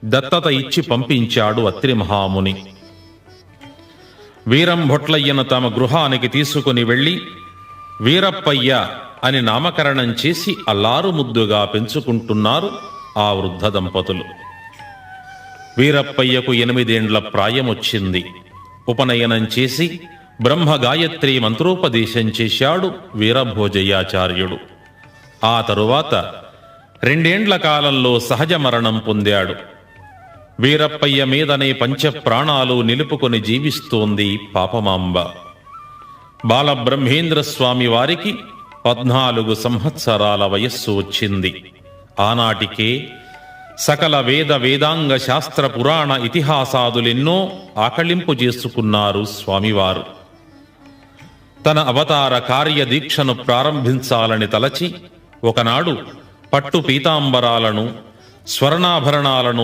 దత్తత ఇచ్చి పంపించాడు అత్రి మహాముని. వీరంభొట్లయ్యను తమ గృహానికి తీసుకుని వెళ్ళి వీరప్పయ్య అని నామకరణం చేసి అల్లారు ముద్దుగా పెంచుకుంటున్నారు ఆ వృద్ధ దంపతులు. వీరప్పయ్యకు 8 ఏండ్ల ప్రాయమొచ్చింది. ఉపనయనం చేసి బ్రహ్మ గాయత్రి మంత్రోపదేశం చేశాడు వీరభోజయాచార్యుడు. ఆ తరువాత 2 ఏండ్ల కాలంలో సహజ మరణం పొందాడు. వీరప్పయ్య మీదనే పంచప్రాణాలు నిలుపుకొని జీవిస్తోంది పాపమాంబ. బాలబ్రహ్మేంద్ర స్వామి వారికి 14 సంవత్సరాల వయస్సు వచ్చింది. ఆనాటికే సకల వేద వేదాంగ శాస్త్ర పురాణ ఇతిహాసాదులెన్నో ఆకళింపు చేసుకున్నారు స్వామివారు. తన అవతార కార్యదీక్షను ప్రారంభించాలని తలచి ఒకనాడు పట్టు పీతాంబరాలను స్వర్ణాభరణాలను